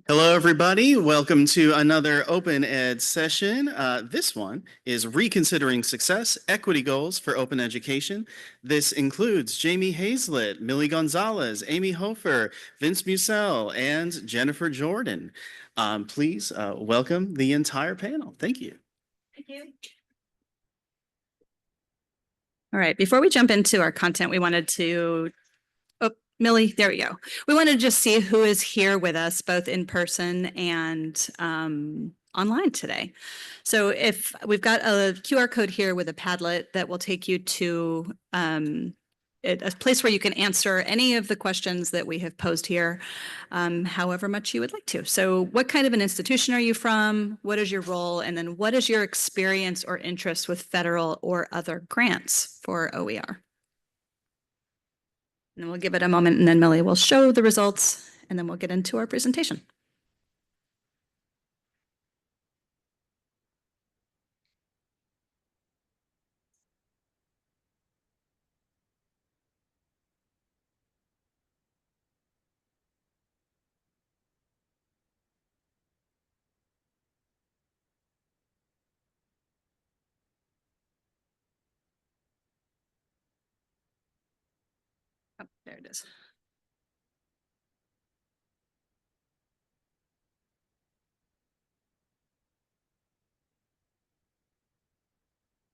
Hello, everybody. Welcome to another Open Ed session. This one is Reconsidering Success, Equity Goals for Open Education. This includes Jamie Hazlitt, Millie Gonzalez, Amy Hofer, Vince Mussehl, and Jennifer Jordan. Please welcome the entire panel. Thank you. Thank you. All right, before we jump into our content, we wanted to Millie, there we go. We wanted to just see who is here with us, both in person and online today. So if we've got a QR code here with a Padlet that will take you to a place where you can answer any of the questions that we have posed here, however much you would like to. So what kind of an institution are you from? What is your role? And then what is your experience or interest with federal or other grants for OER? And we'll give it a moment and then Millie will show the results and then we'll get into our presentation. Oh, there it is.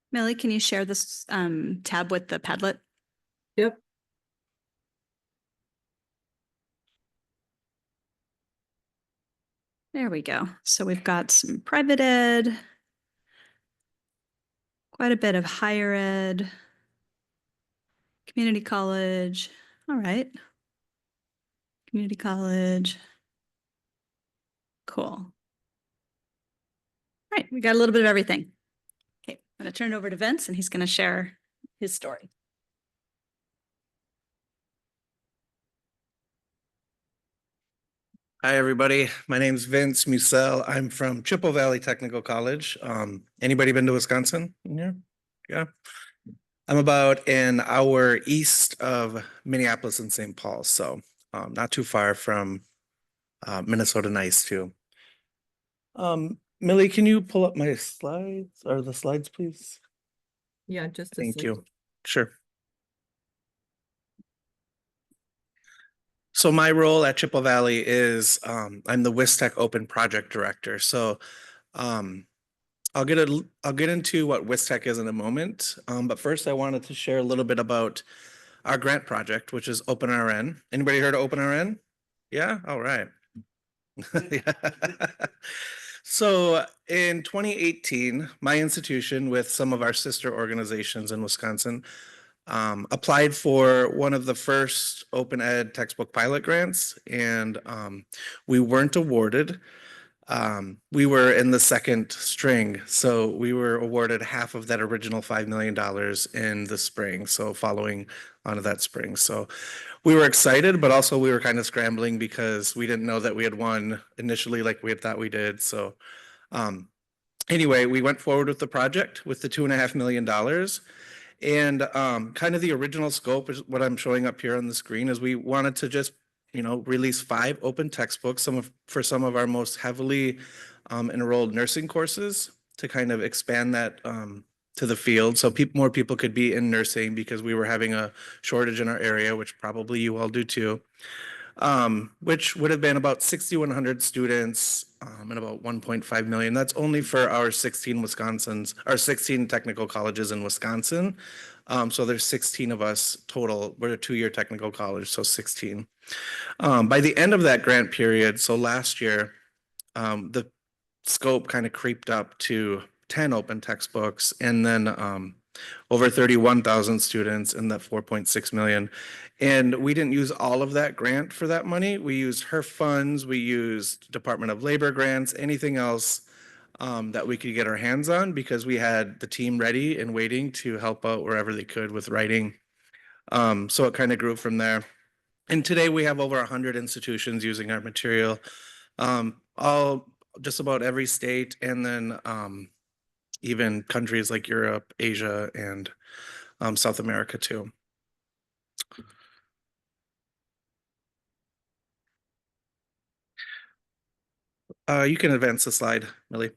Millie, can you share this tab with the Padlet? Yep. There we go. So we've got some private ed, quite a bit of higher ed, community college. All right. Community college. Cool. All right, we got a little bit of everything. Okay, I'm going to turn it over to Vince and he's going to share his story. Hi, everybody. My name's Vince Mussehl. I'm from Chippewa Valley Technical College. Anybody been to Wisconsin? Yeah. I'm about an hour east of Minneapolis and St. Paul, so not too far from Minnesota nice too. Millie, can you pull up my slides or the slides, please? Yeah, just a Thank second. you. Sure. So my role at Chippewa Valley is I'm the WISTEC Open Project Director. So I'll get into what WISTEC is in a moment. But first I wanted to share a little bit about our grant project, which is OpenRN. Anybody heard of OpenRN? Yeah, all right. Yeah. So in 2018, my institution with some of our sister organizations in Wisconsin applied for one of the first open ed textbook pilot grants, and we weren't awarded. We were in the second string, so we were awarded half of that original $5 million in the spring, so following on that spring. So we were excited, but also we were kind of scrambling because we didn't know that we had won initially like we had thought we did. So anyway, we went forward with the project with the $2.5 million. And kind of the original scope is what I'm showing up here on the screen is we wanted to just, release 5 open textbooks, for some of our most heavily enrolled nursing courses to kind of expand that to the field. So more people could be in nursing because we were having a shortage in our area, which probably you all do too. Which would have been about 6,100 students and about 1.5 million. That's only for our 16 technical colleges in Wisconsin. So there's 16 of us total. We're a 2-year technical college, so 16. By the end of that grant period, so last year, the scope kind of creeped up to 10 open textbooks and then over 31,000 students and that 4.6 million. And we didn't use all of that grant for that money. We used HERF funds, we used Department of Labor grants, anything else that we could get our hands on because we had the team ready and waiting to help out wherever they could with writing. So it kind of grew from there. And today we have over 100 institutions using our material, all just about every state, and then even countries like Europe, Asia, and South America too. You can advance the slide, Millie.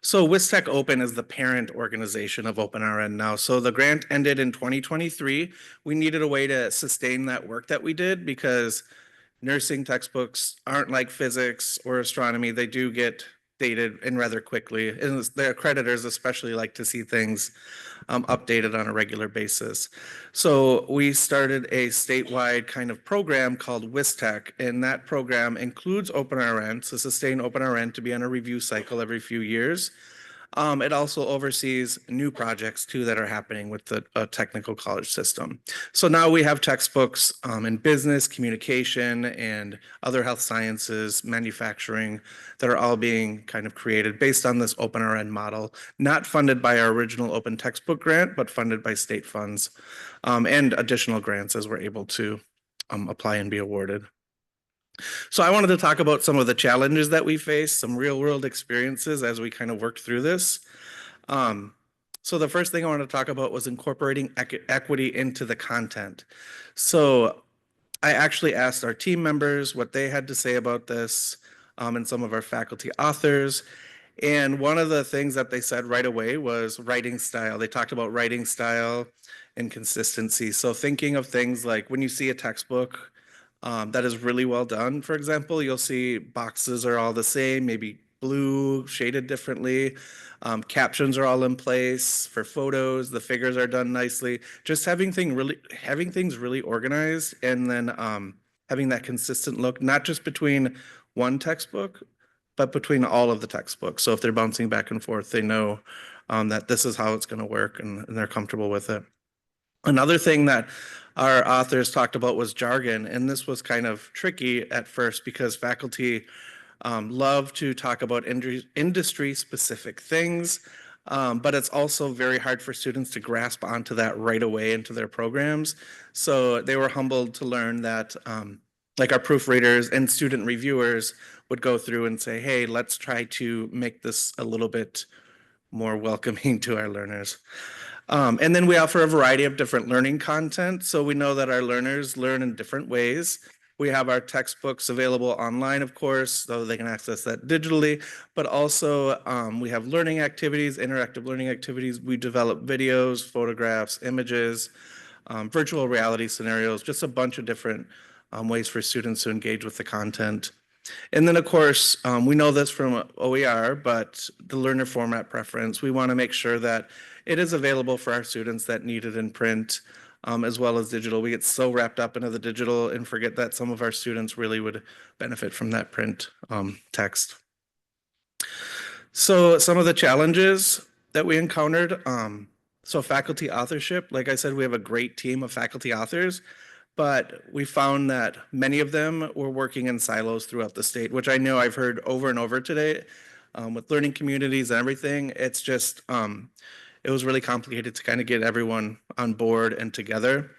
So WISTEC Open is the parent organization of OpenRN now. So the grant ended in 2023. We needed a way to sustain that work that we did because nursing textbooks aren't like physics or astronomy. They do get dated and rather quickly. And the accreditors especially like to see things updated on a regular basis. So we started a statewide kind of program called WISTEC, and that program includes OpenRN, to sustain OpenRN to be on a review cycle every few years. It also oversees new projects too that are happening with the technical college system. So now we have textbooks in business, communication, and other health sciences, manufacturing that are all being kind of created based on this OpenRN model, not funded by our original open textbook grant, but funded by state funds and additional grants as we're able to apply and be awarded. So I wanted to talk about some of the challenges that we face, some real world experiences as we kind of worked through this. So the first thing I want to talk about was incorporating equity into the content. So I actually asked our team members what they had to say about this and some of our faculty authors. And one of the things that they said right away was writing style. They talked about writing style and consistency. So thinking of things like when you see a textbook that is really well done, for example, you'll see boxes are all the same, maybe blue, shaded differently. Captions are all in place for photos. The figures are done nicely. Just having things really organized, and then having that consistent look, not just between one textbook, but between all of the textbooks. So if they're bouncing back and forth, they know that this is how it's going to work, and they're comfortable with it. Another thing that our authors talked about was jargon, and this was kind of tricky at first because faculty love to talk about industry-specific things, but it's also very hard for students to grasp onto that right away into their programs. So they were humbled to learn that like our proofreaders and student reviewers would go through and say, hey, let's try to make this a little bit more welcoming to our learners. And then we offer a variety of different learning content. So we know that our learners learn in different ways. We have our textbooks available online, of course, so they can access that digitally, but also we have learning activities, interactive learning activities. We develop videos, photographs, images, virtual reality scenarios, just a bunch of different ways for students to engage with the content. And then, of course, we know this from OER, but the learner format preference, we want to make sure that it is available for our students that need it in print as well as digital. We get so wrapped up into the digital and forget that some of our students really would benefit from that print text. So some of the challenges that we encountered, so faculty authorship, like I said, we have a great team of faculty authors, but we found that many of them were working in silos throughout the state, which I know I've heard over and over today with learning communities and everything. It's just, it was really complicated to kind of get everyone on board and together.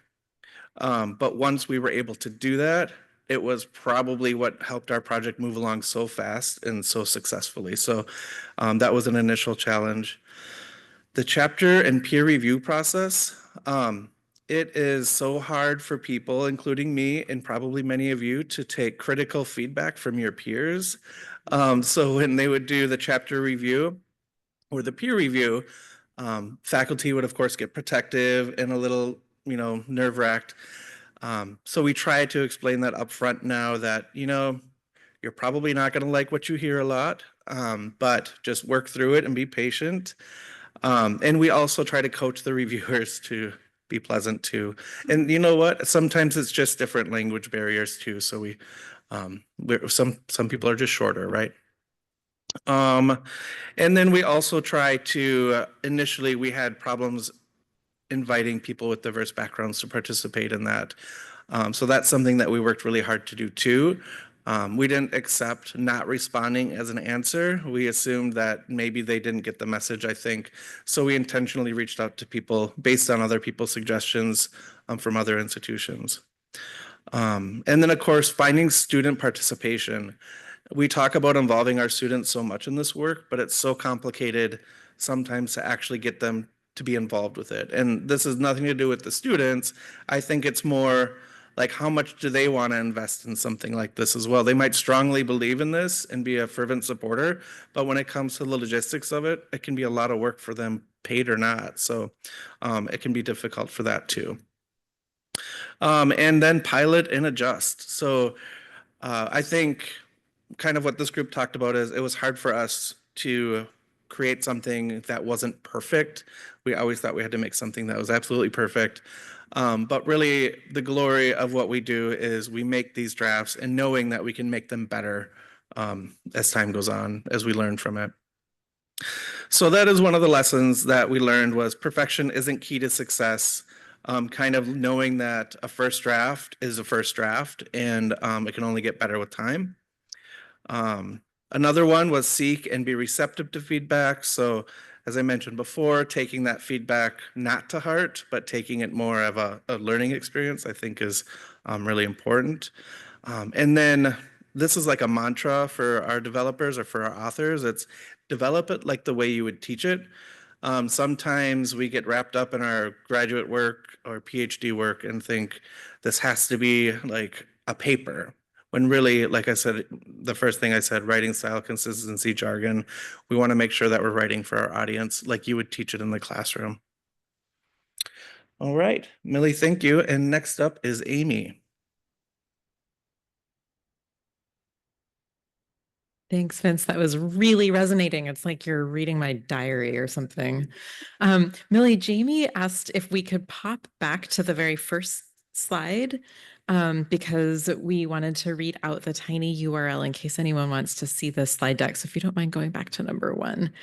But once we were able to do that, it was probably what helped our project move along so fast and so successfully. So that was an initial challenge. The chapter and peer review process, it is so hard for people, including me and probably many of you, to take critical feedback from your peers. So when they would do the chapter review or the peer review, faculty would, of course, get protective and a little, nerve-wracked. So we try to explain that up front now that, you're probably not going to like what you hear a lot, but just work through it and be patient. And we also try to coach the reviewers to be pleasant too. And you know what? Sometimes it's just different language barriers too. So some people are just shorter, right? And then we also try to, initially we had problems inviting people with diverse backgrounds to participate in that. So that's something that we worked really hard to do too. We didn't accept not responding as an answer. We assumed that maybe they didn't get the message, I think. So we intentionally reached out to people based on other people's suggestions from other institutions. And then, of course, finding student participation. We talk about involving our students so much in this work, but it's so complicated sometimes to actually get them to be involved with it. And this has nothing to do with the students. I think it's more like how much do they want to invest in something like this as well? They might strongly believe in this and be a fervent supporter, but when it comes to the logistics of it, it can be a lot of work for them, paid or not. So it can be difficult for that too. And then pilot and adjust. So I think kind of what this group talked about is it was hard for us to create something that wasn't perfect. We always thought we had to make something that was absolutely perfect. But really, the glory of what we do is we make these drafts and knowing that we can make them better as time goes on, as we learn from it. So that is one of the lessons that we learned was perfection isn't key to success. Kind of knowing that a first draft is a first draft and it can only get better with time. Another one was seek and be receptive to feedback. So as I mentioned before, taking that feedback not to heart, but taking it more of a learning experience, I think is really important. And then this is like a mantra for our developers or for our authors. It's develop it like the way you would teach it. Sometimes we get wrapped up in our graduate work or PhD work and think this has to be like a paper. When really, like I said, the first thing I said, writing style, consistency, jargon, we want to make sure that we're writing for our audience like you would teach it in the classroom. All right, Millie, thank you. And next up is Amy. Thanks, Vince. That was really resonating. It's like you're reading my diary or something. Millie, Jamie asked if we could pop back to the very first slide because we wanted to read out the tiny URL in case anyone wants to see the slide deck. So if you don't mind going back to number 1.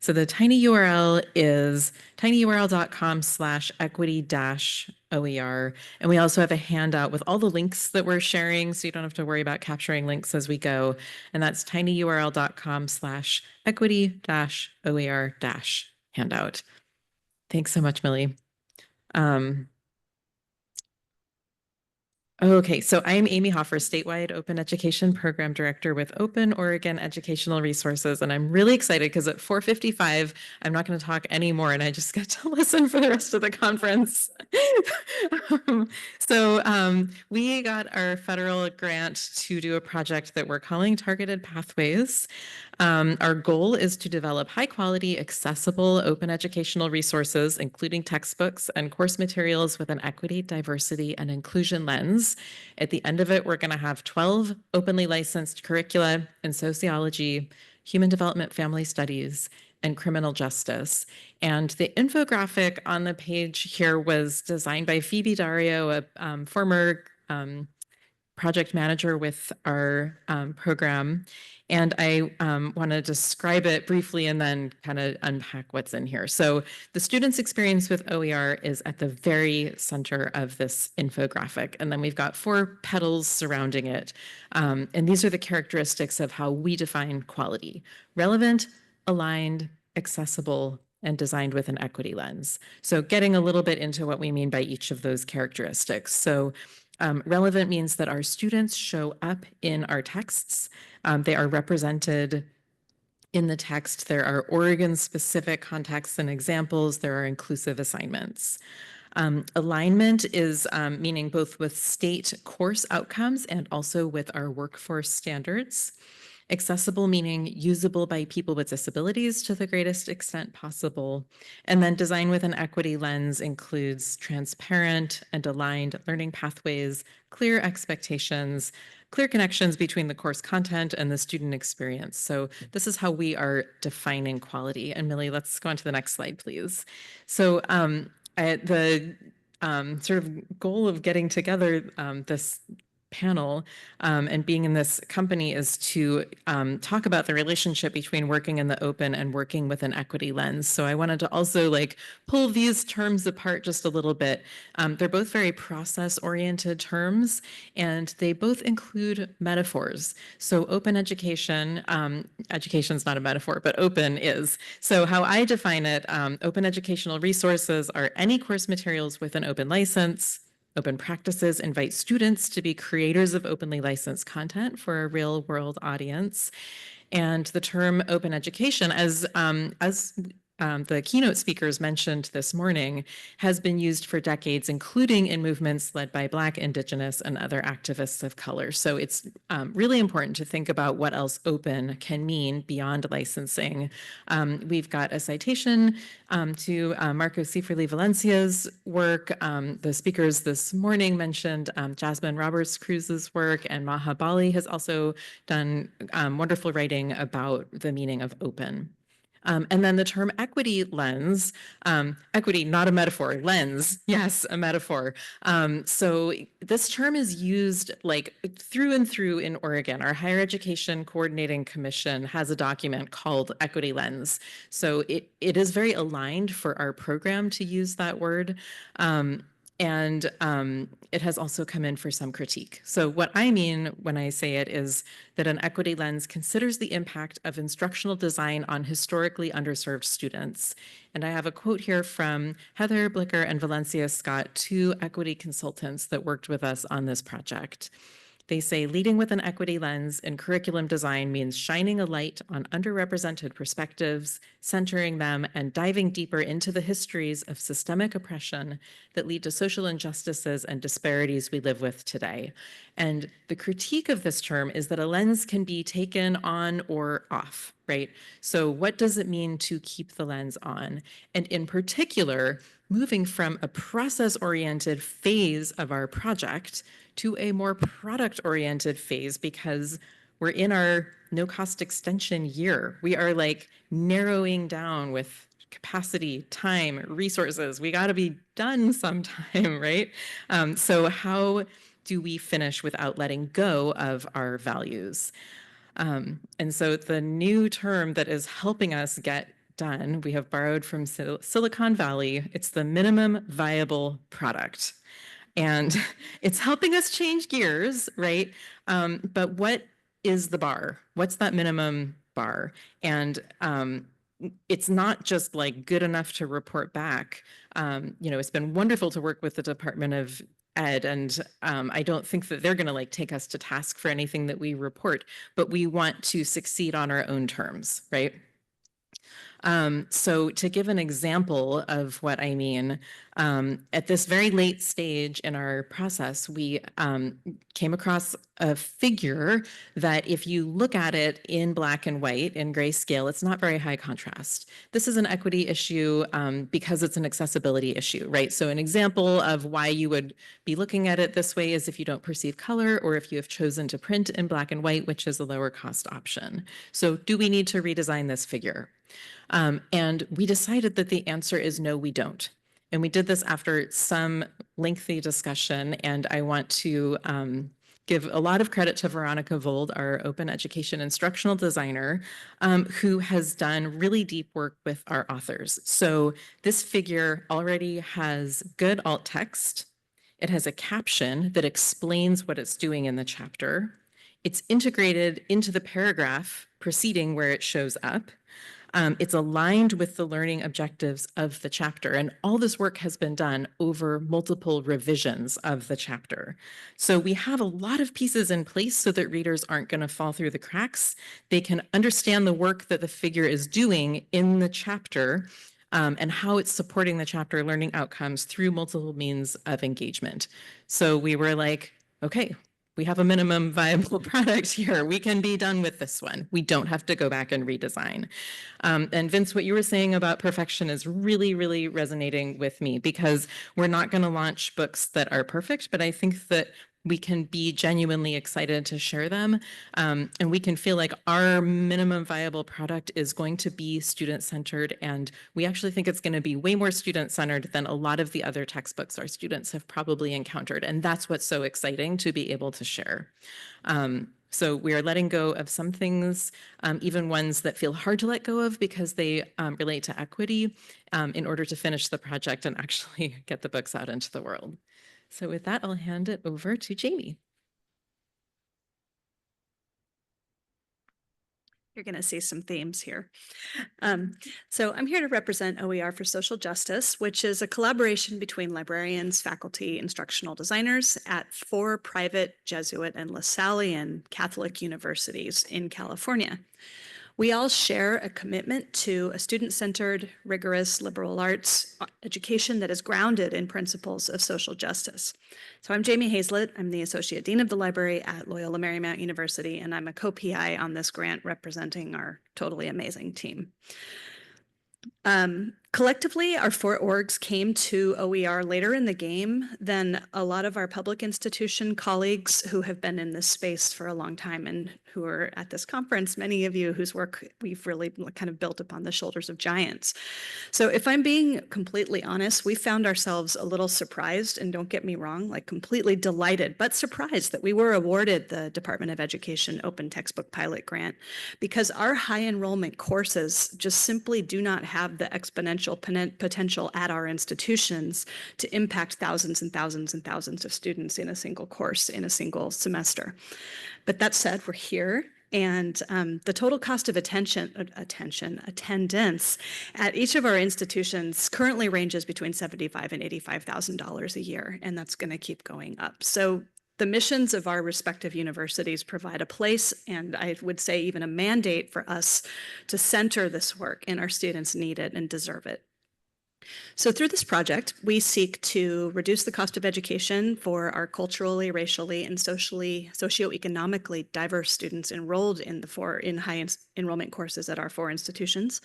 So the tiny URL is tinyurl.com/equity-OER. And we also have a handout with all the links that we're sharing, so you don't have to worry about capturing links as we go. And that's tinyurl.com/equity-OER-handout. Thanks so much, Millie. Okay, so I'm Amy Hofer, statewide Open Education Program Director with Open Oregon Educational Resources, and I'm really excited because at 4:55, I'm not going to talk anymore, and I just get to listen for the rest of the conference. We got our federal grant to do a project that we're calling Targeted Pathways. Our goal is to develop high-quality, accessible open educational resources, including textbooks and course materials with an equity, diversity, and inclusion lens. At the end of it, we're going to have 12 openly licensed curricula in sociology, human development, family studies, and criminal justice. And the infographic on the page here was designed by Phoebe Dario, a former project manager with our program. And I want to describe it briefly and then kind of unpack what's in here. So the student's experience with OER is at the very center of this infographic. And then we've got 4 petals surrounding it. And these are the characteristics of how we define quality: relevant, aligned, accessible, and designed with an equity lens. So getting a little bit into what we mean by each of those characteristics. So relevant means that our students show up in our texts. They are represented in the text. There are Oregon-specific contexts and examples. There are inclusive assignments. Alignment is meaning both with state course outcomes and also with our workforce standards. Accessible meaning usable by people with disabilities to the greatest extent possible. And then design with an equity lens includes transparent and aligned learning pathways, clear expectations, clear connections between the course content and the student experience. So this is how we are defining quality. And Millie, let's go on to the next slide, please. So the sort of goal of getting together this panel and being in this company is to talk about the relationship between working in the open and working with an equity lens. So I wanted to also like pull these terms apart just a little bit. They're both very process-oriented terms, and they both include metaphors. So open education, education's not a metaphor, but open is. So how I define it, open educational resources are any course materials with an open license. Open practices invite students to be creators of openly licensed content for a real-world audience. And the term open education, as the keynote speakers mentioned this morning has been used for decades, including in movements led by Black, Indigenous, and other activists of color. So it's really important to think about what else open can mean beyond licensing. We've got a citation to Marco Cifrely Valencia's work. The speakers this morning mentioned Jasmine Roberts Cruz's work, and Maha Bali has also done wonderful writing about the meaning of open. And then the term equity lens, equity, not a metaphor, lens, yes, a metaphor. So this term is used like through and through in Oregon. Our Higher Education Coordinating Commission has a document called Equity Lens. So it is very aligned for our program to use that word. And it has also come in for some critique. So what I mean when I say it is that an equity lens considers the impact of instructional design on historically underserved students. And I have a quote here from Heather Blicker and Valencia Scott, two equity consultants that worked with us on this project. They say leading with an equity lens in curriculum design means shining a light on underrepresented perspectives, centering them, and diving deeper into the histories of systemic oppression that lead to social injustices and disparities we live with today. And the critique of this term is that a lens can be taken on or off, right? So what does it mean to keep the lens on? And in particular, moving from a process-oriented phase of our project to a more product-oriented phase, because we're in our no-cost extension year. We are like narrowing down with capacity, time, resources. We got to be done sometime, right? So how do we finish without letting go of our values? And so the new term that is helping us get done, we have borrowed from Silicon Valley. It's the minimum viable product. And it's helping us change gears, right? But what is the bar? What's that minimum bar? And it's not just like good enough to report back. It's been wonderful to work with the Department of Ed, and I don't think that they're going to like take us to task for anything that we report, but we want to succeed on our own terms, right? So to give an example of what I mean, at this very late stage in our process, we came across a figure that if you look at it in black and white, in grayscale, it's not very high contrast. This is an equity issue because it's an accessibility issue, right? So an example of why you would be looking at it this way is if you don't perceive color, or if you have chosen to print in black and white, which is a lower cost option. So do we need to redesign this figure? And we decided that the answer is no, we don't. And we did this after some lengthy discussion, and I want to give a lot of credit to Veronica Vold, our open education instructional designer, who has done really deep work with our authors. So this figure already has good alt text. It has a caption that explains what it's doing in the chapter. It's integrated into the paragraph preceding where it shows up. It's aligned with the learning objectives of the chapter, and all this work has been done over multiple revisions of the chapter. So we have a lot of pieces in place so that readers aren't going to fall through the cracks. They can understand the work that the figure is doing in the chapter and how it's supporting the chapter learning outcomes through multiple means of engagement. So we were like, okay, we have a minimum viable product here. We can be done with this one. We don't have to go back and redesign. And Vince, what you were saying about perfection is really, really resonating with me, because we're not going to launch books that are perfect, but I think that we can be genuinely excited to share them. And we can feel like our minimum viable product is going to be student-centered. And we actually think it's going to be way more student-centered than a lot of the other textbooks our students have probably encountered. And that's what's so exciting to be able to share. So we are letting go of some things, even ones that feel hard to let go of because they relate to equity, in order to finish the project and actually get the books out into the world. So with that, I'll hand it over to Jamie. You're going to see some themes here. So I'm here to represent OER for Social Justice, which is a collaboration between librarians, faculty, instructional designers at 4 private Jesuit and Lasallian Catholic universities in California. We all share a commitment to a student-centered, rigorous liberal arts education that is grounded in principles of social justice. So I'm Jamie Hazlitt. I'm the Associate Dean of the Library at Loyola Marymount University, and I'm a co-PI on this grant representing our totally amazing team. Collectively, our four orgs came to OER later in the game than a lot of our public institution colleagues who have been in this space for a long time and who are at this conference, many of you whose work we've really kind of built upon the shoulders of giants. So if I'm being completely honest, we found ourselves a little surprised, and don't get me wrong, like completely delighted, but surprised that we were awarded the Department of Education Open Textbook Pilot Grant, because our high enrollment courses just simply do not have the exponential potential at our institutions to impact thousands and thousands and thousands of students in a single course in a single semester. But that said, we're here, and the total cost of attendance at each of our institutions currently ranges between $75,000 and $85,000 a year, and that's going to keep going up. So the missions of our respective universities provide a place, and I would say even a mandate for us to center this work, and our students need it and deserve it. So through this project, we seek to reduce the cost of education for our culturally, racially, and socioeconomically diverse students enrolled in high enrollment courses at our four institutions.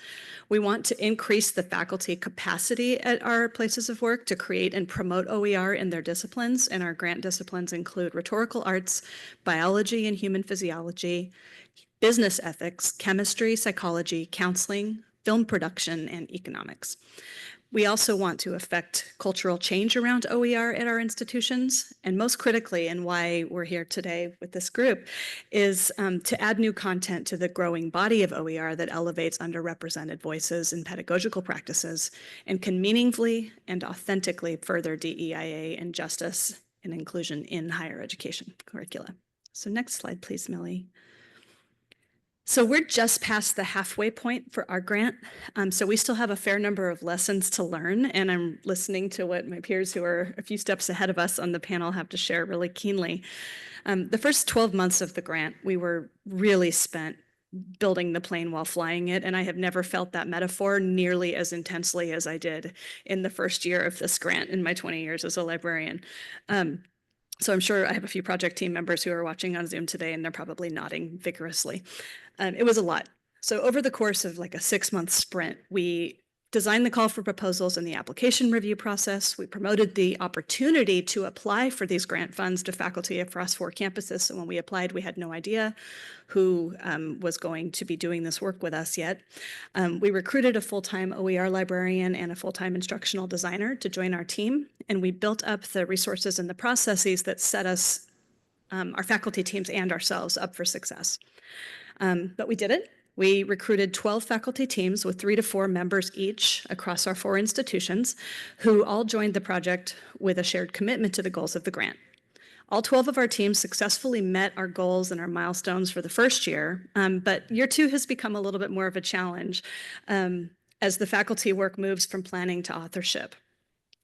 We want to increase the faculty capacity at our places of work to create and promote OER in their disciplines, and our grant disciplines include rhetorical arts, biology and human physiology, business ethics, chemistry, psychology, counseling, film production, and economics. We also want to affect cultural change around OER at our institutions, and most critically, and why we're here today with this group, is to add new content to the growing body of OER that elevates underrepresented voices and pedagogical practices and can meaningfully and authentically further DEIA and justice and inclusion in higher education curricula. So next slide, please, Millie. So we're just past the halfway point for our grant. So we still have a fair number of lessons to learn, and I'm listening to what my peers who are a few steps ahead of us on the panel have to share really keenly. The first 12 months of the grant, we were really spent building the plane while flying it, and I have never felt that metaphor nearly as intensely as I did in the first year of this grant in my 20 years as a librarian. So I'm sure I have a few project team members who are watching on Zoom today, and they're probably nodding vigorously. It was a lot. So over the course of like a 6-month sprint, we designed the call for proposals and the application review process. We promoted the opportunity to apply for these grant funds to faculty across 4 campuses. So when we applied, we had no idea who was going to be doing this work with us yet. We recruited a full-time OER librarian and a full-time instructional designer to join our team, and we built up the resources and the processes that set us, our faculty teams and ourselves, up for success. But we did it. We recruited 12 faculty teams with 3 to 4 members each across our 4 institutions, who all joined the project with a shared commitment to the goals of the grant. All 12 of our teams successfully met our goals and our milestones for the first year, but year 2 has become a little bit more of a challenge as the faculty work moves from planning to authorship.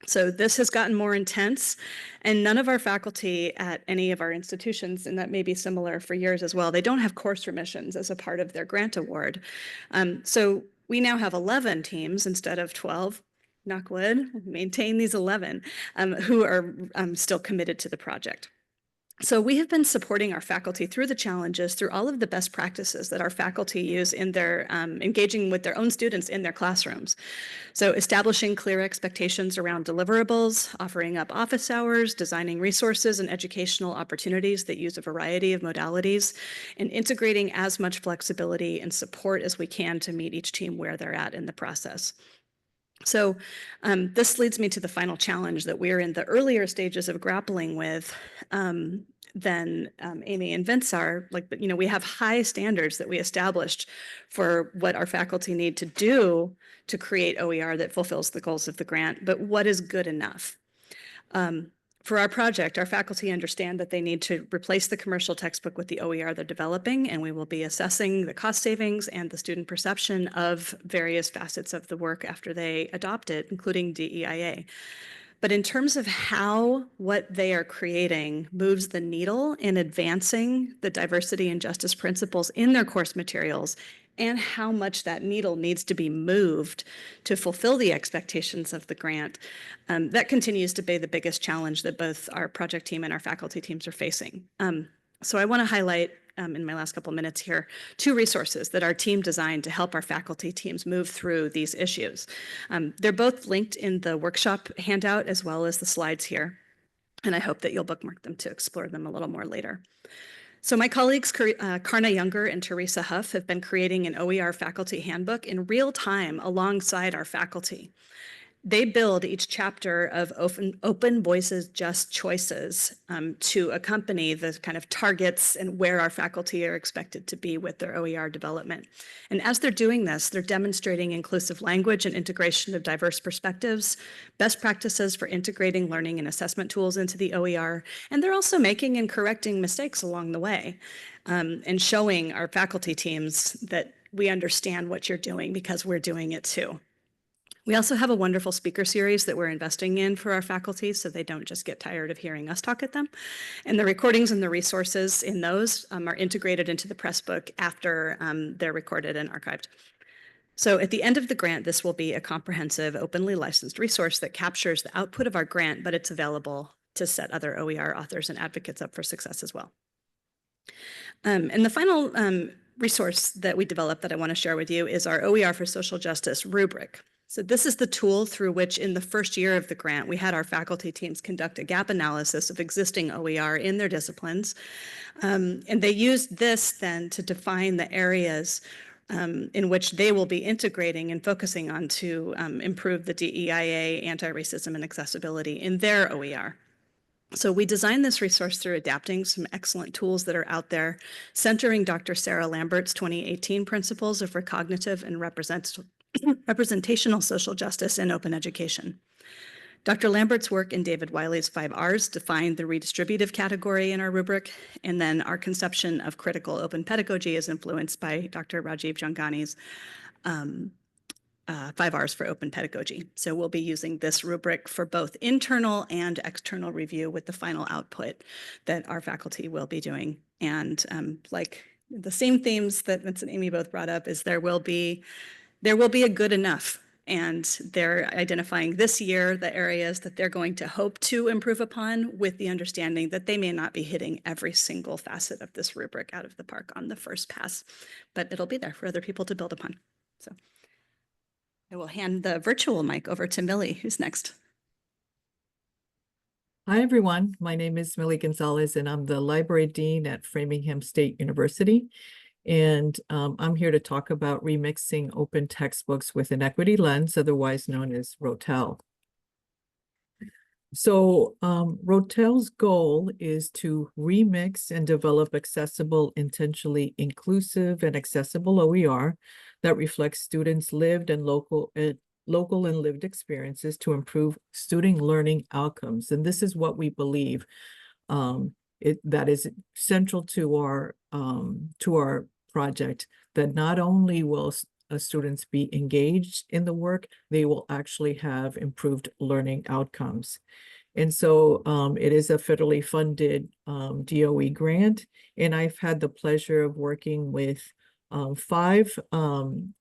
So this has gotten more intense, and none of our faculty at any of our institutions, and that may be similar for yours as well, they don't have course remissions as a part of their grant award. So we now have 11 teams instead of 12, knock wood, maintain these 11, who are still committed to the project. So we have been supporting our faculty through the challenges, through all of the best practices that our faculty use in their engaging with their own students in their classrooms. So establishing clear expectations around deliverables, offering up office hours, designing resources and educational opportunities that use a variety of modalities, and integrating as much flexibility and support as we can to meet each team where they're at in the process. So this leads me to the final challenge that we're in the earlier stages of grappling with than Amy and Vince are. Like, you know, we have high standards that we established for what our faculty need to do to create OER that fulfills the goals of the grant, but what is good enough? For our project, our faculty understand that they need to replace the commercial textbook with the OER they're developing, and we will be assessing the cost savings and the student perception of various facets of the work after they adopt it, including DEIA. But in terms of how what they are creating moves the needle in advancing the diversity and justice principles in their course materials and how much that needle needs to be moved to fulfill the expectations of the grant, that continues to be the biggest challenge that both our project team and our faculty teams are facing. So I want to highlight in my last couple minutes here, 2 resources that our team designed to help our faculty teams move through these issues. They're both linked in the workshop handout as well as the slides here, and I hope that you'll bookmark them to explore them a little more later. So my colleagues, Karna Younger and Teresa Huff, have been creating an OER faculty handbook in real time alongside our faculty. They build each chapter of open voices, just choices to accompany the kind of targets and where our faculty are expected to be with their OER development. And as they're doing this, they're demonstrating inclusive language and integration of diverse perspectives, best practices for integrating learning and assessment tools into the OER, and they're also making and correcting mistakes along the way and showing our faculty teams that we understand what you're doing because we're doing it too. We also have a wonderful speaker series that we're investing in for our faculty so they don't just get tired of hearing us talk at them. And the recordings and the resources in those are integrated into the press book after they're recorded and archived. So at the end of the grant, this will be a comprehensive, openly licensed resource that captures the output of our grant, but it's available to set other OER authors and advocates up for success as well. And the final resource that we developed that I want to share with you is our OER for Social Justice rubric. So this is the tool through which in the first year of the grant, we had our faculty teams conduct a gap analysis of existing OER in their disciplines. And they used this then to define the areas in which they will be integrating and focusing on to improve the DEIA, anti-racism, and accessibility in their OER. So we designed this resource through adapting some excellent tools that are out there, centering Dr. Sarah Lambert's 2018 principles of recognitive and representational social justice in open education. Dr. Lambert's work and David Wiley's 5 R's defined the redistributive category in our rubric, and then our conception of critical open pedagogy is influenced by Dr. Rajiv Jangani's 5 R's for open pedagogy. So we'll be using this rubric for both internal and external review with the final output that our faculty will be doing. And like the same themes that Vince and Amy both brought up is there will be a good enough, and they're identifying this year the areas that they're going to hope to improve upon with the understanding that they may not be hitting every single facet of this rubric out of the park on the first pass, but it'll be there for other people to build upon. So I will hand the virtual mic over to Millie, who's next. Hi, everyone. My name is Millie Gonzalez, and I'm the Library Dean at Framingham State University. And I'm here to talk about remixing open textbooks with an equity lens, otherwise known as ROTEL. So ROTEL's goal is to remix and develop accessible, intentionally inclusive, and accessible OER that reflects students' lived and local and lived experiences to improve student learning outcomes. And this is what we believe that is central to our project, that not only will students be engaged in the work, they will actually have improved learning outcomes. And so it is a federally funded DOE grant, and I've had the pleasure of working with 5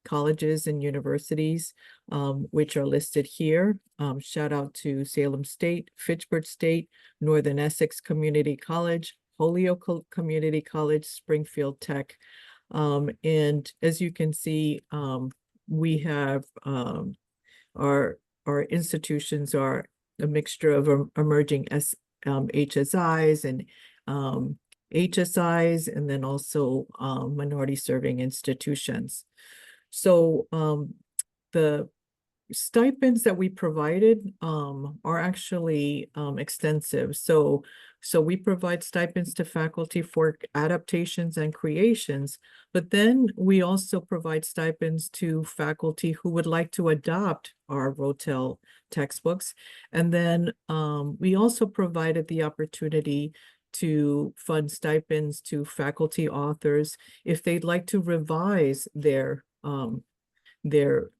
colleges and universities, which are listed here. Shout out to Salem State, Fitchburg State, Northern Essex Community College, Holyoke Community College, Springfield Tech. And as you can see, we have our institutions are a mixture of emerging HSIs and HSIs, and then also minority serving institutions. So the stipends that we provided are actually extensive. So we provide stipends to faculty for adaptations and creations, but then we also provide stipends to faculty who would like to adopt our ROTEL textbooks. And then we also provided the opportunity to fund stipends to faculty authors if they'd like to revise their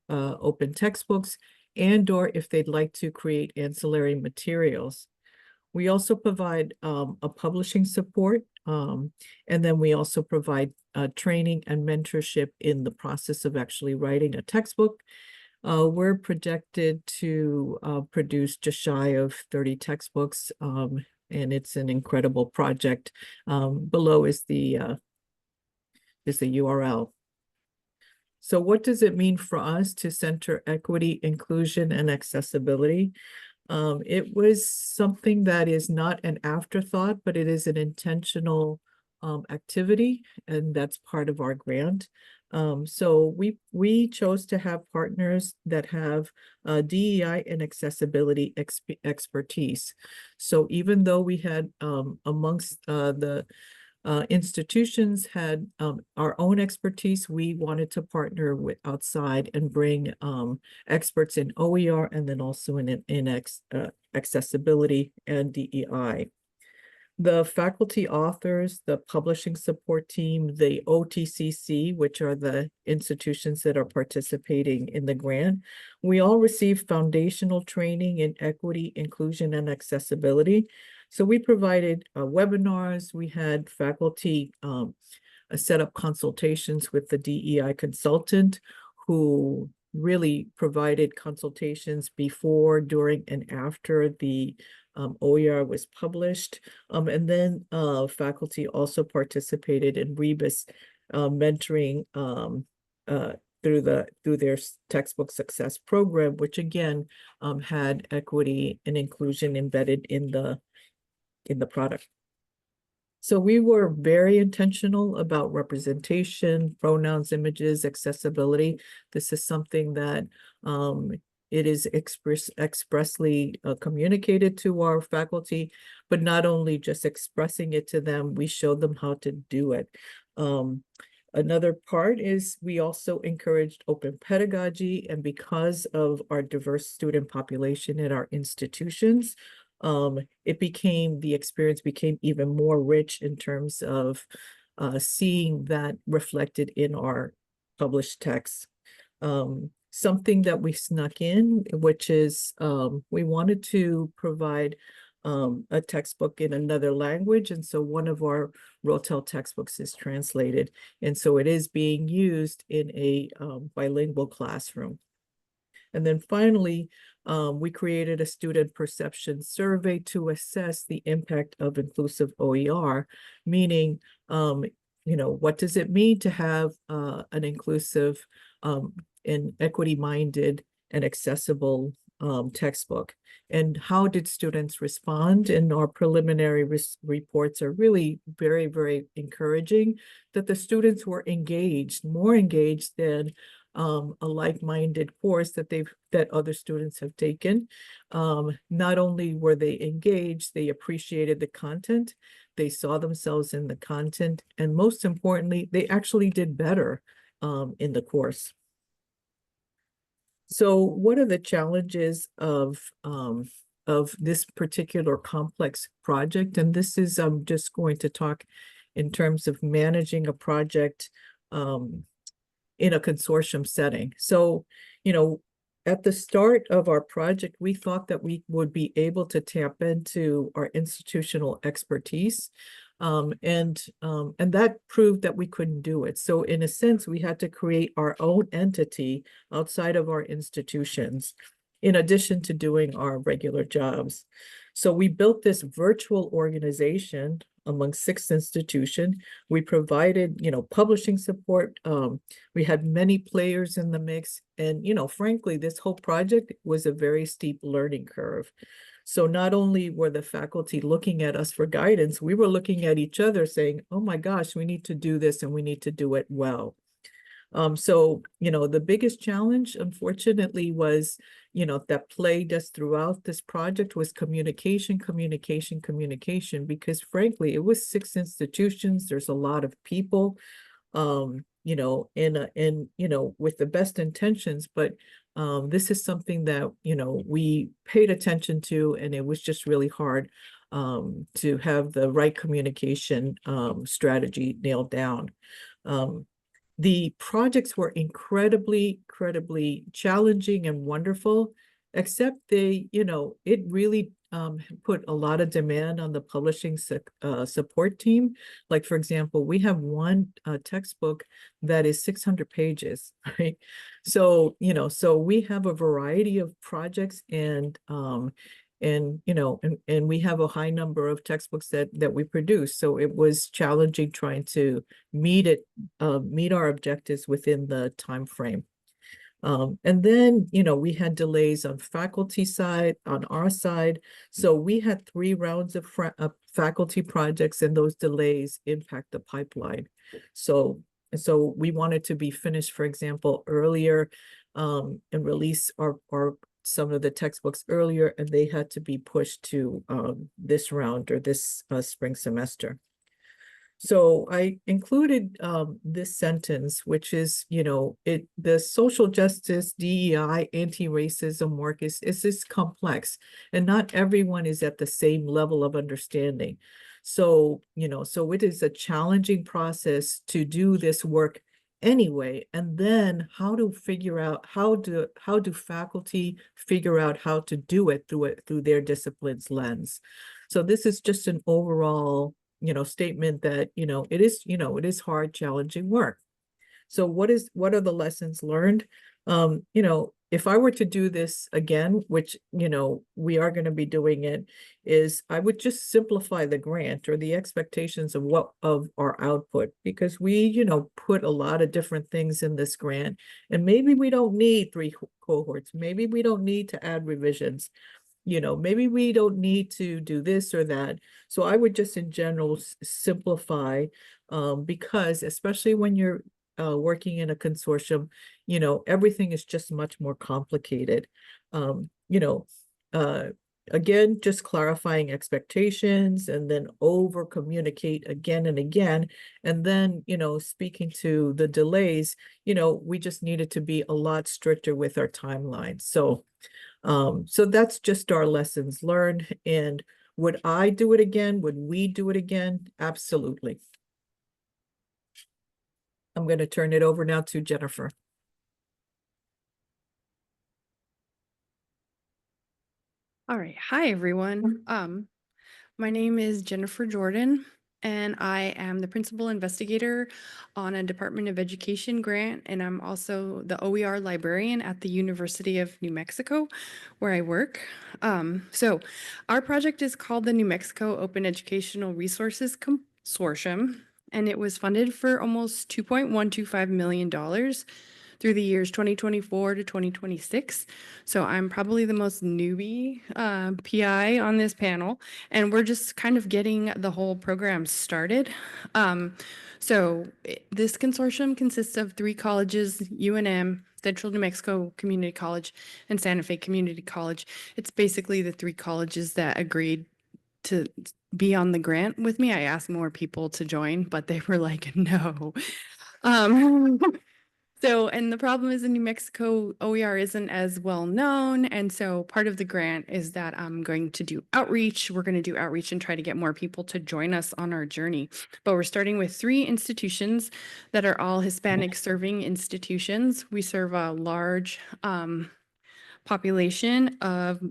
open textbooks, and or if they'd like to create ancillary materials. We also provide a publishing support And then we also provide training and mentorship in the process of actually writing a textbook. We're projected to produce just shy of 30 textbooks, and it's an incredible project. Below is the URL. So what does it mean for us to center equity, inclusion, and accessibility? It was something that is not an afterthought, but it is an intentional activity, and that's part of our grant. So we chose to have partners that have DEI and accessibility expertise. So even though we had amongst the institutions had our own expertise, we wanted to partner with outside and bring experts in OER and then also in accessibility and DEI. The faculty authors, the publishing support team, the OTCC, which are the institutions that are participating in the grant, we all receive foundational training in equity, inclusion, and accessibility. So we provided webinars, we had faculty set up consultations with the DEI consultant who really provided consultations before, during, and after the OER was published. And then faculty also participated in Rebus mentoring through their textbook success program, which again had equity and inclusion embedded in the product. So we were very intentional about representation, pronouns, images, accessibility. This is something that it is expressly communicated to our faculty, but not only just expressing it to them, we showed them how to do it. Another part is we also encouraged open pedagogy, and because of our diverse student population at our institutions, the experience became even more rich in terms of seeing that reflected in our published texts. Something that we snuck in, which is we wanted to provide a textbook in another language. And so one of our Rotel textbooks is translated. And so it is being used in a bilingual classroom. And then finally, we created a student perception survey to assess the impact of inclusive OER, meaning, what does it mean to have an inclusive and equity-minded and accessible textbook? And how did students respond? And our preliminary reports are really very, very encouraging that the students were engaged, more engaged than a like-minded course that other students have taken. Not only were they engaged, they appreciated the content, they saw themselves in the content, and most importantly, they actually did better in the course. So what are the challenges of this particular complex project? And this is, I'm just going to talk in terms of managing a project in a consortium setting. So, at the start of our project, we thought that we would be able to tap into our institutional expertise. And that proved that we couldn't do it. So in a sense, we had to create our own entity outside of our institutions, in addition to doing our regular jobs. So we built this virtual organization among 6 institutions. We provided, publishing support. We had many players in the mix. And, frankly, this whole project was a very steep learning curve. So not only were the faculty looking at us for guidance, we were looking at each other saying, oh my gosh, we need to do this and we need to do it well. So, the biggest challenge, unfortunately, was, that plagued us throughout this project was communication, because frankly, it was 6 institutions. There's a lot of people, with the best intentions, but this is something that, we paid attention to, and it was just really hard to have the right communication strategy nailed down. The projects were incredibly challenging and wonderful. except they, it really put a lot of demand on the publishing support team. Like, for example, we have one textbook that is 600 pages, right? So, so we have a variety of projects and we have a high number of textbooks that we produce. So it was challenging trying to meet our objectives within the time frame. And then, we had delays on faculty side, on our side. So we had 3 rounds of faculty projects, and those delays impact the pipeline. So we wanted to be finished, for example, earlier, and release our some of the textbooks earlier, and they had to be pushed to this round or this spring semester. So I included this sentence, which is, the social justice, DEI, anti-racism work is this complex, and not everyone is at the same level of understanding. So, so it is a challenging process to do this work anyway. And then how do faculty figure out how to do it through their discipline's lens? So this is just an overall statement that, it is hard, challenging work. So what are the lessons learned? If I were to do this again, which, we are going to be doing it, is I would just simplify the grant or the expectations of our output, because we, put a lot of different things in this grant, and maybe we don't need 3 cohorts. Maybe we don't need to add revisions. Maybe we don't need to do this or that. So I would just in general simplify, because especially when you're working in a consortium, everything is just much more complicated. Again, just clarifying expectations, and then over communicate again and again. And then, speaking to the delays, we just needed to be a lot stricter with our timelines. So that's just our lessons learned. And would I do it again? Would we do it again? Absolutely. I'm going to turn it over now to Jennifer. All right. Hi, everyone. My name is Jennifer Jordan, and I am the principal investigator on a Department of Education grant, and I'm also the OER librarian at the University of New Mexico, where I work. So our project is called the New Mexico Open Educational Resources Consortium, and it was funded for almost $2.125 million through the years 2024 to 2026. So I'm probably the most newbie PI on this panel, and we're just kind of getting the whole program started. This consortium consists of 3 colleges: UNM, Central New Mexico Community College, and Santa Fe Community College. It's basically the 3 colleges that agreed to be on the grant with me. I asked more people to join, but they were like, no. And the problem is in New Mexico, OER isn't as well known. And so part of the grant is that I'm going to do outreach. We're going to do outreach and try to get more people to join us on our journey. But we're starting with 3 institutions that are all Hispanic serving institutions. We serve a large population of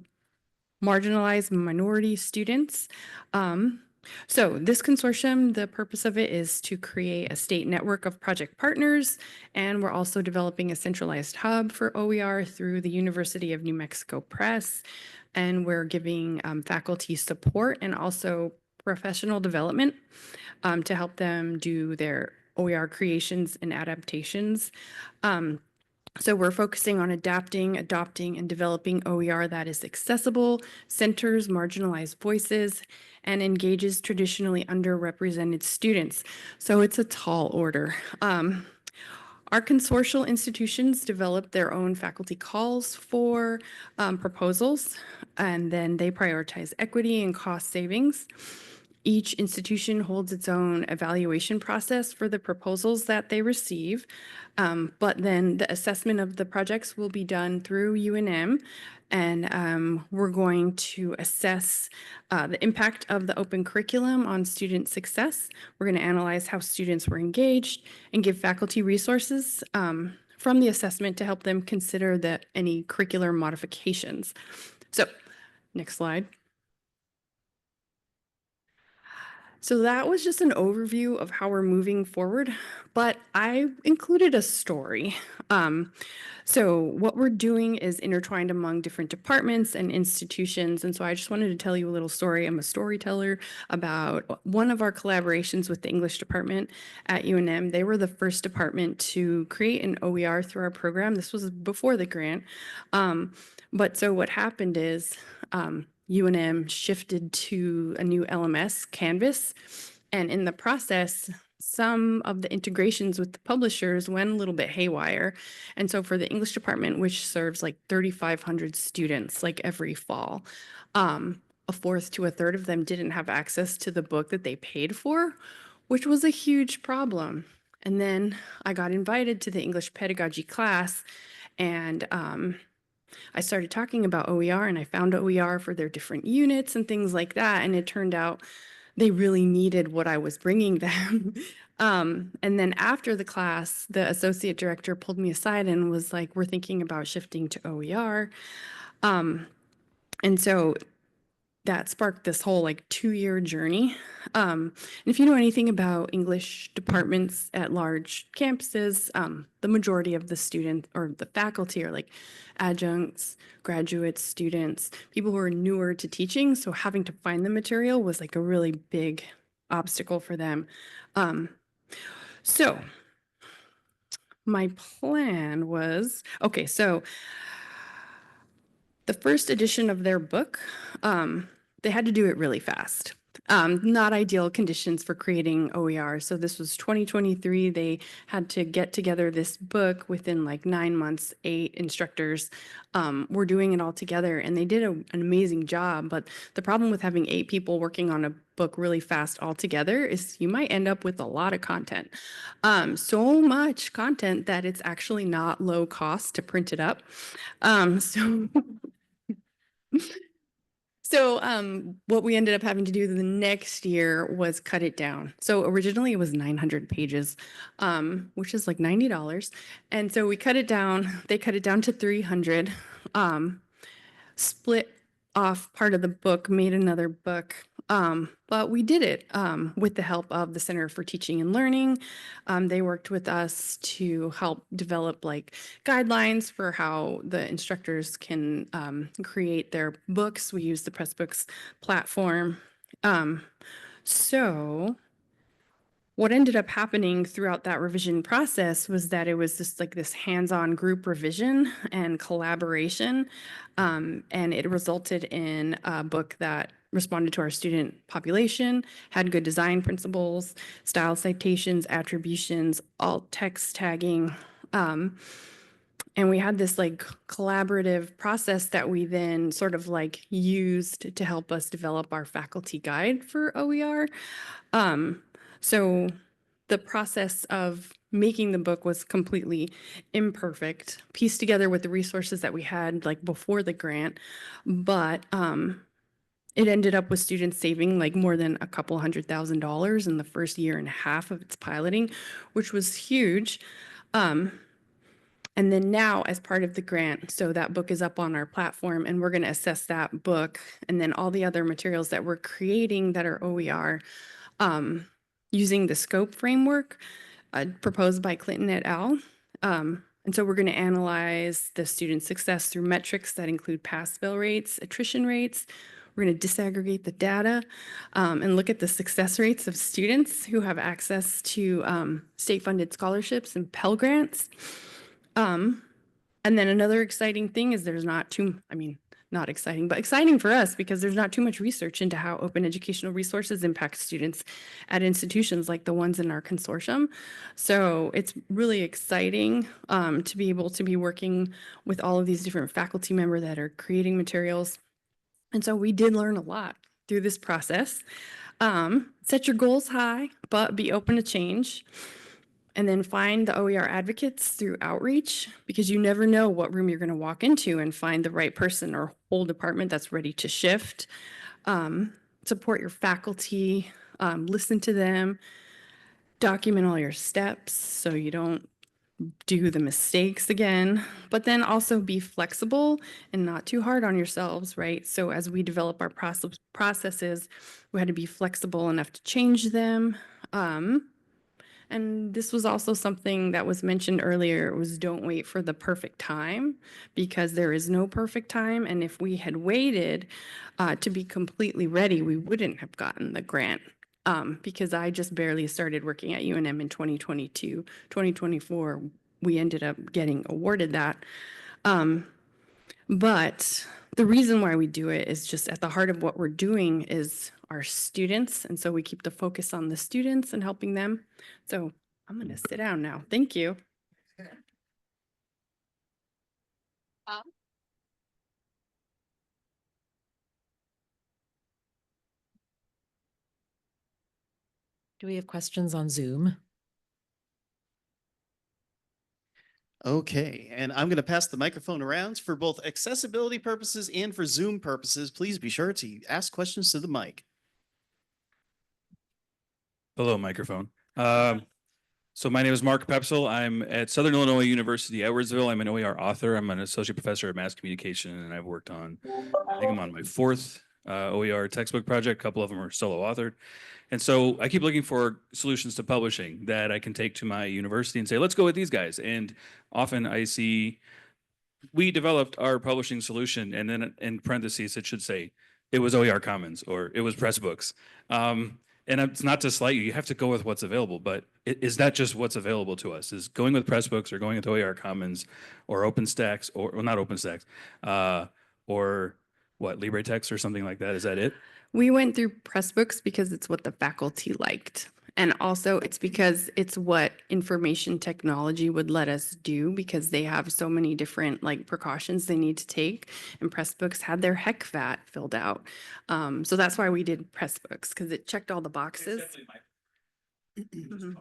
marginalized minority students. So this consortium, the purpose of it is to create a state network of project partners, and we're also developing a centralized hub for OER through the University of New Mexico Press, and we're giving faculty support and also professional development to help them do their OER creations and adaptations. So we're focusing on adapting, adopting, and developing OER that is accessible, centers marginalized voices, and engages traditionally underrepresented students. So it's a tall order. Our consortial institutions develop their own faculty calls for proposals, and then they prioritize equity and cost savings. Each institution holds its own evaluation process for the proposals that they receive, but then the assessment of the projects will be done through UNM, and we're going to assess the impact of the open curriculum on student success. We're going to analyze how students were engaged and give faculty resources from the assessment to help them consider any curricular modifications. So, next slide. So that was just an overview of how we're moving forward, but I included a story. So what we're doing is intertwined among different departments and institutions. And so I just wanted to tell you a little story. I'm a storyteller about one of our collaborations with the English department at UNM. They were the first department to create an OER through our program. This was before the grant. But so what happened is UNM shifted to a new LMS, Canvas, and in the process, some of the integrations with the publishers went a little bit haywire. And so for the English department, which serves like 3,500 students like every fall, a fourth to a third of them didn't have access to the book that they paid for, which was a huge problem. And then I got invited to the English pedagogy class, and I started talking about OER, and I found OER for their different units and things like that. And it turned out they really needed what I was bringing them. And then after the class, the associate director pulled me aside and was like, we're thinking about shifting to OER. And so that sparked this whole like 2-year journey. And if you know anything about English departments at large campuses, the majority of the students or the faculty are like adjuncts, graduates, students, people who are newer to teaching. So having to find the material was like a really big obstacle for them. So my plan was, okay, so the first edition of their book, they had to do it really fast. Not ideal conditions for creating OER. So this was 2023. They had to get together this book within like 9 months. 8 instructors were doing it all together, and they did an amazing job. But the problem with having 8 people working on a book really fast all together is you might end up with a lot of content. So much content that it's actually not low cost to print it up. So what we ended up having to do the next year was cut it down. So originally it was 900 pages, which is like $90. And so we cut it down. They cut it down to 300, split off part of the book, made another book. But we did it with the help of the Center for Teaching and Learning. They worked with us to help develop like guidelines for how the instructors can create their books. We use the Pressbooks platform. So what ended up happening throughout that revision process was that it was just like this hands-on group revision and collaboration. And it resulted in a book that responded to our student population, had good design principles, style citations, attributions, alt text tagging. And we had this like collaborative process that we then sort of like used to help us develop our faculty guide for OER. So the process of making the book was completely imperfect, pieced together with the resources that we had like before the grant, but it ended up with students saving like more than a couple $100,000 in the first year and a half of its piloting, which was huge. And then now as part of the grant, so that book is up on our platform, and we're going to assess that book and then all the other materials that we're creating that are OER using the scope framework proposed by Clinton et al. And so we're going to analyze the student success through metrics that include pass-fail rates, attrition rates. We're going to disaggregate the data and look at the success rates of students who have access to state-funded scholarships and Pell Grants. And then another exciting thing is there's not exciting, but exciting for us because there's not too much research into how open educational resources impact students at institutions like the ones in our consortium. So it's really exciting to be able to be working with all of these different faculty members that are creating materials. And so we did learn a lot through this process. Set your goals high, but be open to change. And then find the OER advocates through outreach, because you never know what room you're going to walk into and find the right person or whole department that's ready to shift. Support your faculty, listen to them, document all your steps so you don't do the mistakes again, but then also be flexible and not too hard on yourselves, right? So as we develop our processes, we had to be flexible enough to change them. And this was also something that was mentioned earlier, was don't wait for the perfect time, because there is no perfect time. And if we had waited to be completely ready, we wouldn't have gotten the grant. Because I just barely started working at UNM in 2022. 2024, we ended up getting awarded that. But the reason why we do it is just at the heart of what we're doing is our students. And so we keep the focus on the students and helping them. So I'm going to sit down now. Thank you. Do we have questions on Zoom? Okay, and I'm going to pass the microphone around for both accessibility purposes and for Zoom purposes. Please be sure to ask questions to the mic. Hello, microphone. So my name is Mark Pepsel. I'm at Southern Illinois University, Edwardsville. I'm an OER author. I'm an associate professor of mass communication, and I've worked on, I think I'm on my fourth OER textbook project. A couple of them are solo authored. And so I keep looking for solutions to publishing that I can take to my university and say, let's go with these guys. And often I see, we developed our publishing solution, and then in parentheses, it should say, it was OER Commons or it was Pressbooks. And it's not to slight you, you have to go with what's available, but is that just what's available to us? Is going with Pressbooks or going with OER Commons or OpenStax or, well, not OpenStax, or what, LibreText or something like that? Is that it? We went through Pressbooks because it's what the faculty liked. And also it's because it's what information technology would let us do, because they have so many different like precautions they need to take. And Pressbooks had their HECVAT filled out. So that's why we did Pressbooks, because it checked all the boxes. Mhm.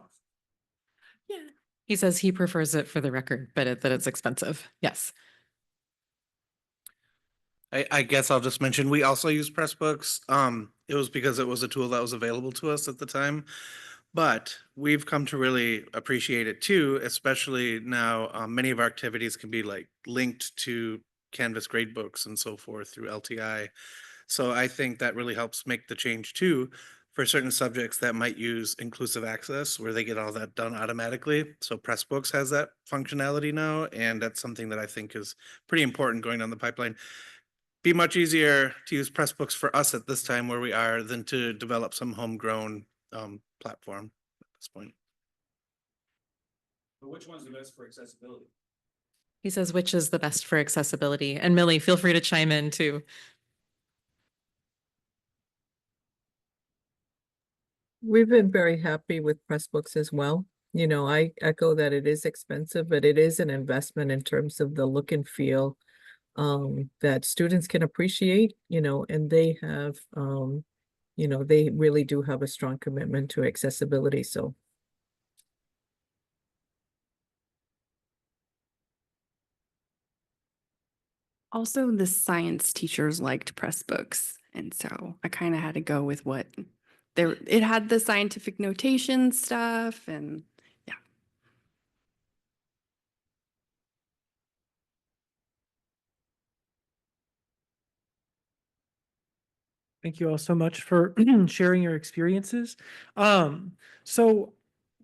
Yeah. He says he prefers it for the record, but that it's expensive. Yes. I guess I'll just mention, we also use Pressbooks. It was because it was a tool that was available to us at the time. But we've come to really appreciate it too, especially now. Many of our activities can be like linked to Canvas gradebooks and so forth through LTI. So I think that really helps make the change too for certain subjects that might use inclusive access, where they get all that done automatically. So Pressbooks has that functionality now, and that's something that I think is pretty important going down the pipeline. Be much easier to use Pressbooks for us at this time where we are than to develop some homegrown platform at this point. But which one's the best for accessibility? He says, which is the best for accessibility? And Millie, feel free to chime in too. We've been very happy with Pressbooks as well. You know, I echo that it is expensive, but it is an investment in terms of the look and feel that students can appreciate, you know, and they have, you know, they really do have a strong commitment to accessibility. So. Also, the science teachers liked Pressbooks. And so I kind of had to go with what there, it had the scientific notation stuff, and yeah. Thank you all so much for sharing your experiences. So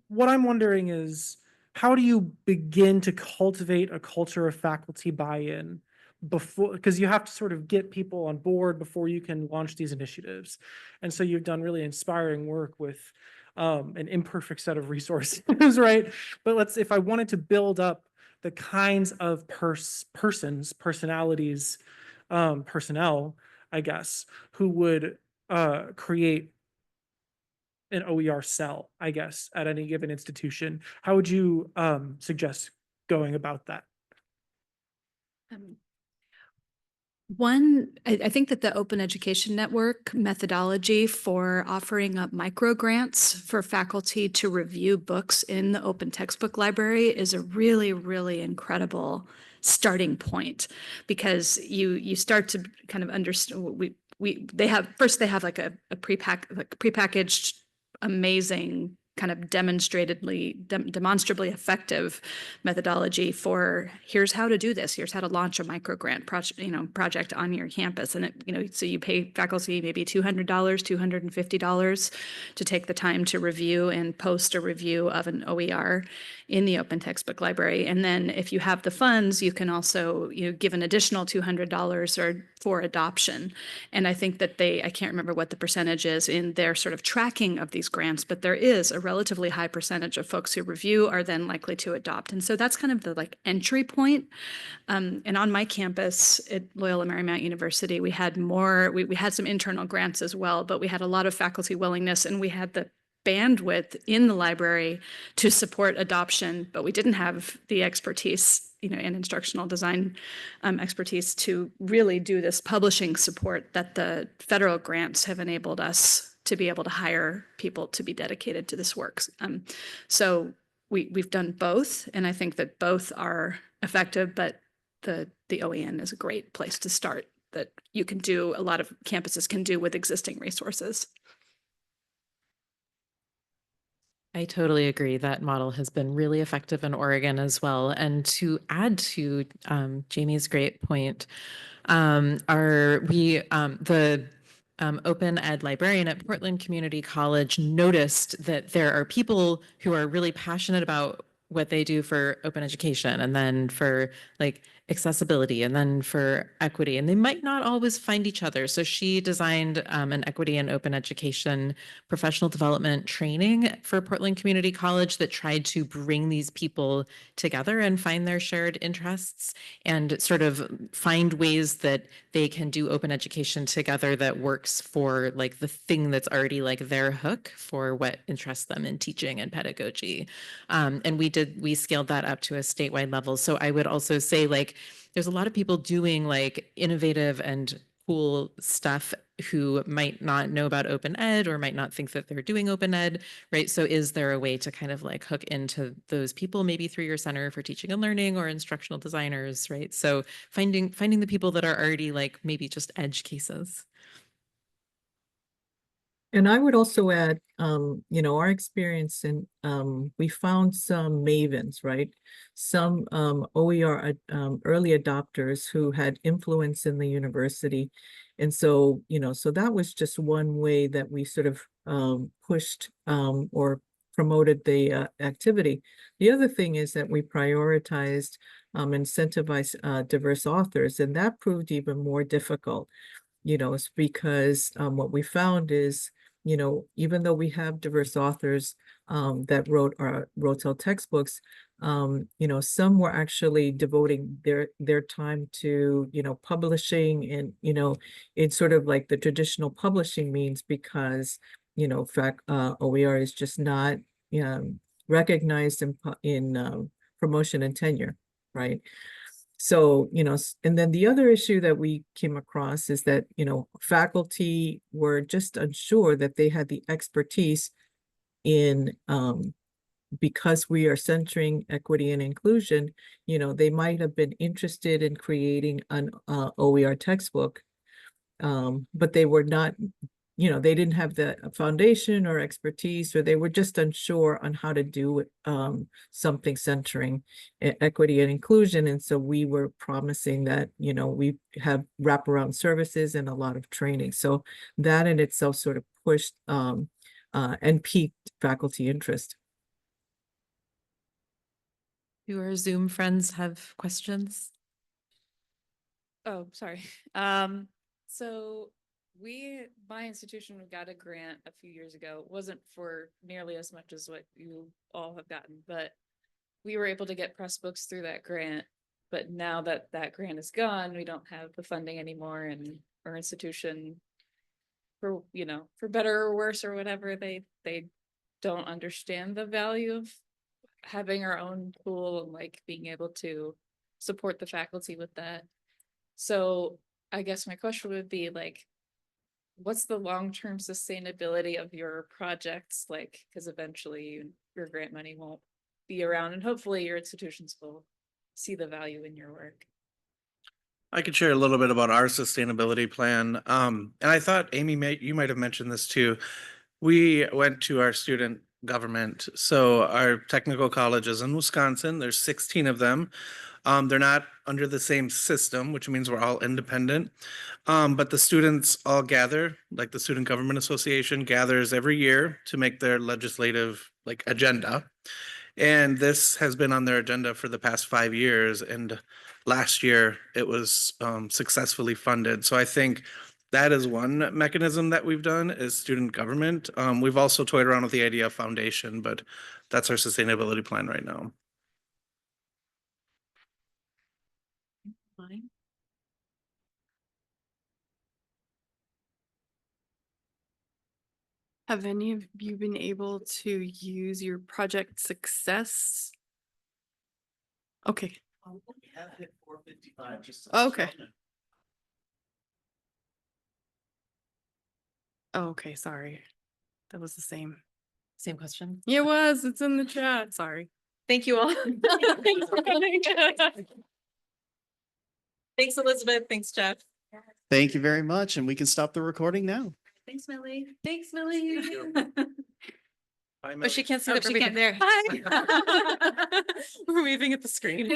what I'm wondering is, how do you begin to cultivate a culture of faculty buy-in before, because you have to sort of get people on board before you can launch these initiatives. And so you've done really inspiring work with an imperfect set of resources, right? But if I wanted to build up the kinds of personalities, personnel, I guess, who would create an OER cell, I guess, at any given institution, how would you suggest going about that? I think that the Open Education Network methodology for offering up micro grants for faculty to review books in the open textbook library is a really, really incredible starting point, because you start to kind of understand they have like a prepackaged amazing kind of demonstrably effective methodology for here's how to do this. Here's how to launch a micro grant project on your campus. And so you pay faculty maybe $200, $250 to take the time to review and post a review of an OER in the open textbook library. And then if you have the funds, you can also give an additional $200 for adoption. And I think that I can't remember what the percentage is in their sort of tracking of these grants, but there is a relatively high percentage of folks who review are then likely to adopt. And so that's kind of the like entry point. And on my campus at Loyola Marymount University, we had we had some internal grants as well, but we had a lot of faculty willingness, and we had the bandwidth in the library to support adoption, but we didn't have the expertise, and instructional design expertise to really do this publishing support that the federal grants have enabled us to be able to hire people to be dedicated to this work. So we've done both, and I think that both are effective, but the OEN is a great place to start that you can do, a lot of campuses can do with existing resources. I totally agree. That model has been really effective in Oregon as well. And to add to Jamie's great point, the open ed librarian at Portland Community College noticed that there are people who are really passionate about what they do for open education, and then for like accessibility, and then for equity, and they might not always find each other. So she designed an equity and open education professional development training for Portland Community College that tried to bring these people together and find their shared interests and sort of find ways that they can do open education together that works for like the thing that's already like their hook for what interests them in teaching and pedagogy. And we scaled that up to a statewide level. So I would also say like, there's a lot of people doing like innovative and cool stuff who might not know about open ed or might not think that they're doing open ed, right? So is there a way to kind of like hook into those people, maybe through your Center for Teaching and Learning or instructional designers, right? So finding the people that are already like maybe just edge cases. And I would also add, our experience in, we found some mavens, right? Some OER early adopters who had influence in the university. And so, so that was just one way that we sort of pushed or promoted the activity. The other thing is that we prioritized, incentivized diverse authors, and that proved even more difficult. It's because what we found is, even though we have diverse authors that wrote our textbooks, some were actually devoting their time to, publishing and, it's sort of like the traditional publishing means, because, OER is just not recognized in promotion and tenure, right? So, and then the other issue that we came across is that, faculty were just unsure that they had the expertise in, because we are centering equity and inclusion, they might have been interested in creating an OER textbook, but they were not, they didn't have the foundation or expertise, or they were just unsure on how to do something centering equity and inclusion. And so we were promising that, we have wraparound services and a lot of training. So that in itself sort of pushed and piqued faculty interest. Do our Zoom friends have questions? Oh, sorry. So my institution got a grant a few years ago. It wasn't for nearly as much as what you all have gotten, but we were able to get press books through that grant. But now that that grant is gone, we don't have the funding anymore, and our institution, for better or worse or whatever, they don't understand the value of having our own tool and like being able to support the faculty with that. So I guess my question would be like, what's the long-term sustainability of your projects? Like, because eventually your grant money won't be around, and hopefully your institutions will see the value in your work. I could share a little bit about our sustainability plan. And I thought, Amy, you might have mentioned this too. We went to our student government. So our technical colleges in Wisconsin, there's 16 of them. They're not under the same system, which means we're all independent. But the students all gather, like the Student Government Association gathers every year to make their legislative like agenda. And this has been on their agenda for the past 5 years. And last year it was successfully funded. So I think that is one mechanism that we've done is student government. We've also toyed around with the idea of foundation, but that's our sustainability plan right now. Have any of you been able to use your project success? Okay. Okay. Oh, okay, sorry. That was the same. Same question. It was, it's in the chat, sorry. Thank you all. Thanks for coming. Thanks, Elizabeth. Thanks, Jeff. Thank you very much, and we can stop the recording now. Thanks, Millie. Thanks, Millie. Bye, Oh, she can't see Oh, it. she Perfect. can't there. Hi. We're waving at the screen.